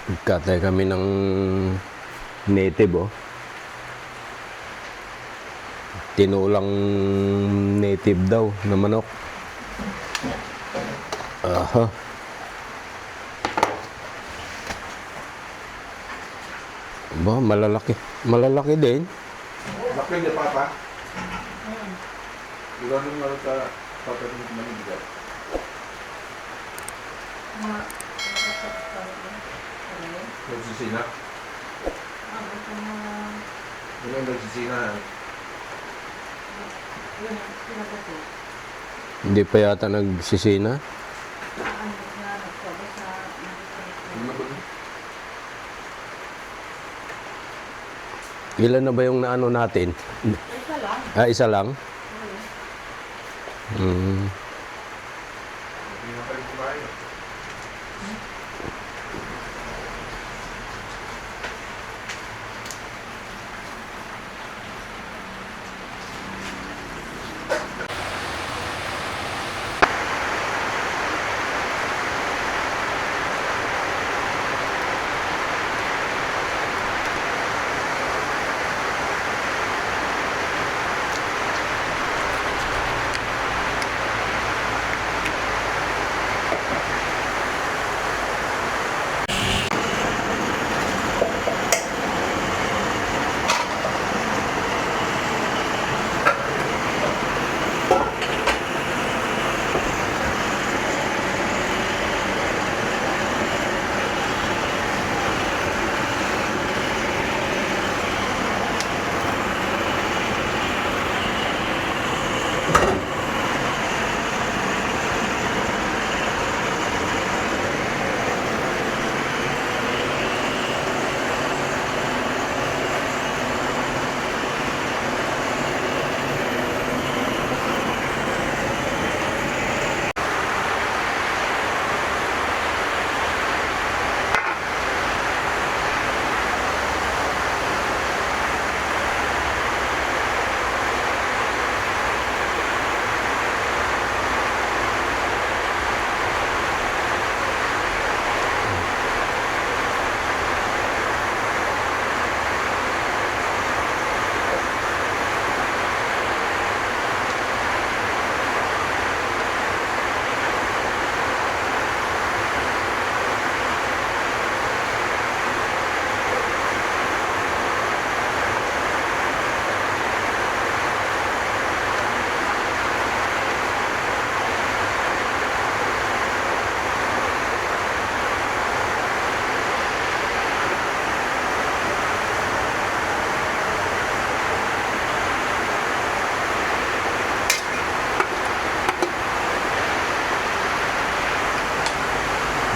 Nagkatay kami ng native, oh. Tinulang native daw na manok. Aha. Ba, malalaki. Malalaki din. Laki niya, Papa. Ilan yung ano sa pagkakas manibigat? Nagsisina? Ano yung nagsisina? Hindi pa yata nagsisina. Ano ba? Ilan na ba yung naano natin? Isa lang. Ah, isa lang? Mm. Hindi na kayo kumain.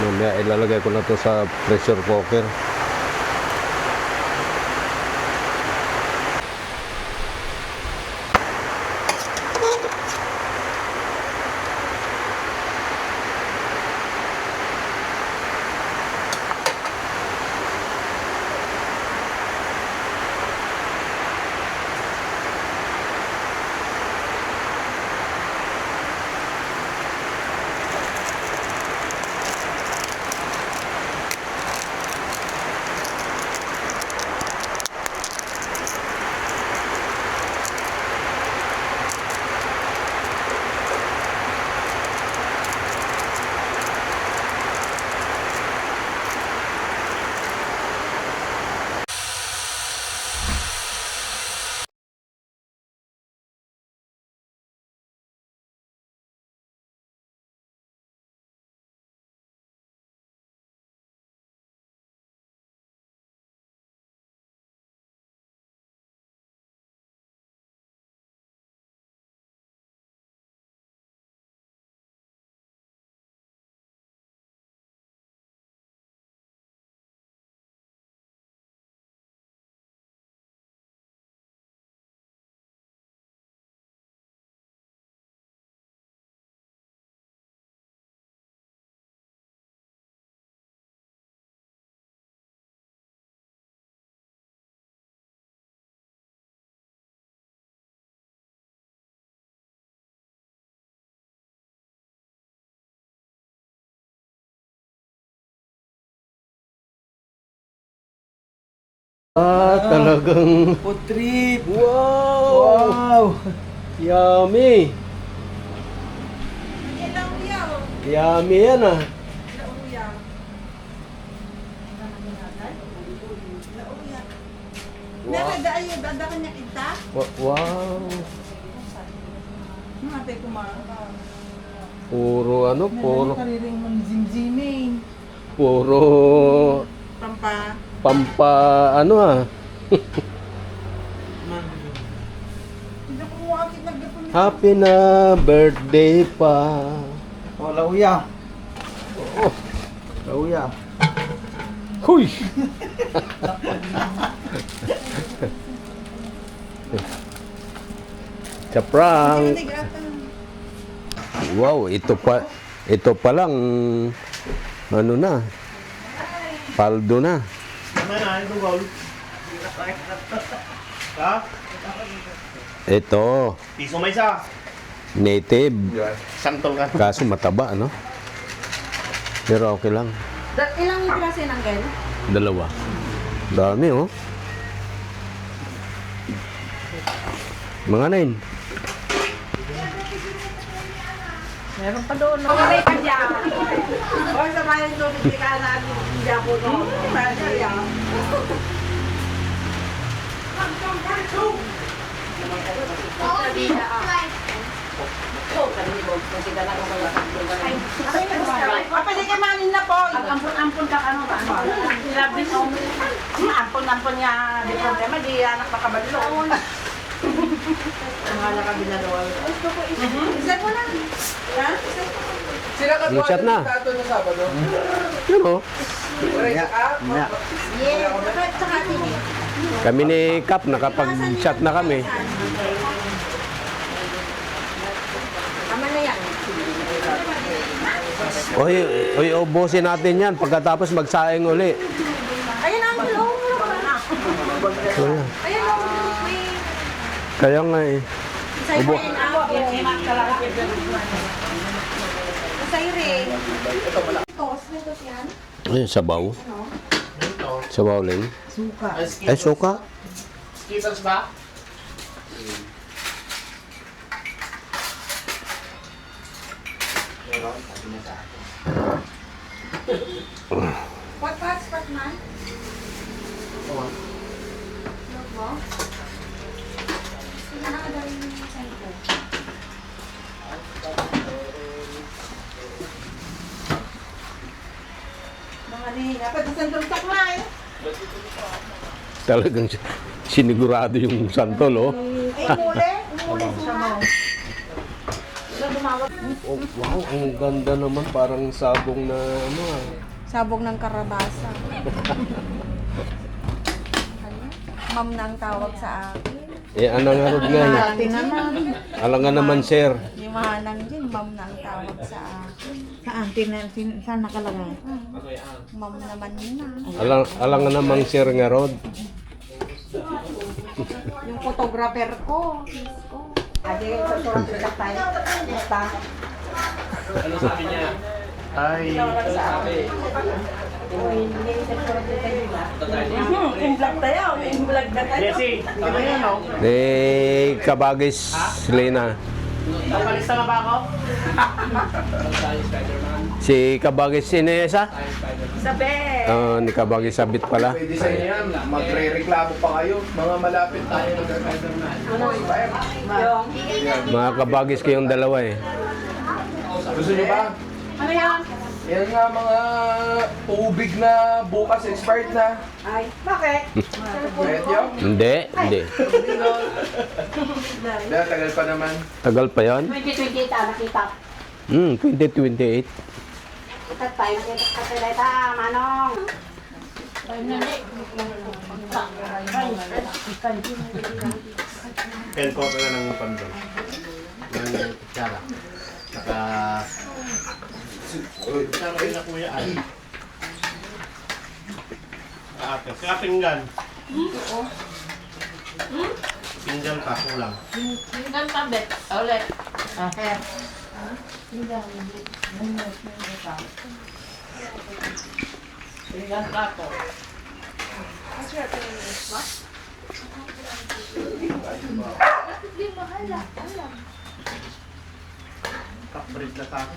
Mamaya ilalagay ko na to sa pressure cooker. Talagang... Food trip. Wow! Wow. Yummy! Yummy yan ah. Nakadaayo, dadakan niya kita. Wow! Matay kumain. Puro ano, puro... Kariring man zimzimin. Puro... Pampa. Pampa... ano ah. Hindi ko mo akit nagdapon. Happy na birthday pa. Oh, lauya. Oh. Lauya. Huy! Sa prank. Wow, ito pa lang ano na. Paldo na. Ha? Ito, Piso may isa. native. Yan. Santol ka. Kaso mataba, ano? Pero okay lang. Ilang klase ng gel? Dalawa. Dami, oh. Mga 9. Meron pa doon. Okay, pa dyan. O, sa bayan doon, hindi ka na hindi ako doon. Pwede yan. Pwede kayo manin na po. Ampun ka ano ba? Labis o. Ampun niya. Di problema, di anak makabalo. Ang ka binalawal. Isa mo lang. Ha? Sila ka Yung chat na. Tato na Sabado. Yun, oh. Yeah. Yes. Tsaka tinig. Kami ni Kap, nakapag-chat na kami. Tama na yan. Oy, ubusin natin yan. Pagkatapos magsaing uli. Ayun ang long. So, yan. Ayun ang may Kaya nga eh. Ubo. Sayre. Tos, may tos yan? Ay, sabaw. Sabaw lang. Suka. Ay, suka. Skittles ba? What man? Logo? Sige na kadali yung sa'yo ko. Mga lihinga. Pati sandong takmay. Talagang sinigurado yung santol, oh. Ay, umuli. Umuli suka. Oh, wow, ang ganda naman. Parang sabong na ano ah. Sabog ng karabasa. Ma'am na ang tawag sa akin. Eh, anong harod nga eh. Ate naman. Alangan naman, sir. Yung mahanang din, ma'am na ang tawag sa akin. Saan? Saan nakalagay? Ma'am naman yun na. Alangan naman, sir nga rod. Yung photographer ko. Ate, susurat ko tayo. Basta. Ano sabi niya? Ay, In-vlog tayo. In-vlog na tayo. Jessie, di ba yun, no? Eh, Kabagis Lena. Napalista na ba ako? Si Kabagis Sinesa? Sabi. Ni Kabagis Sabit pala. Pwede sa inyo yan. Magre-reklamo pa kayo. Mga malapit tayo ng Spider-Man. Mga Kabagis kayong dalawa eh. Gusto nyo ba? Ano yan? Yan nga mga tubig na bukas expired na. Ay, bakit? Pwede yun? Hindi. Dahil tagal pa naman. Tagal pa yon. 2028 nakita. 2028. Kita tayo nakita ka talaga, Manong. Pen ko na ng pandol. Ng kutsara. Naka... Kutsara yun na kuya ay. Ate, kaya pinggan. Pinggan pa, kulang. Tingnan pa, Bet. Ulit. Tingnan pa po. Kaprit na tayo.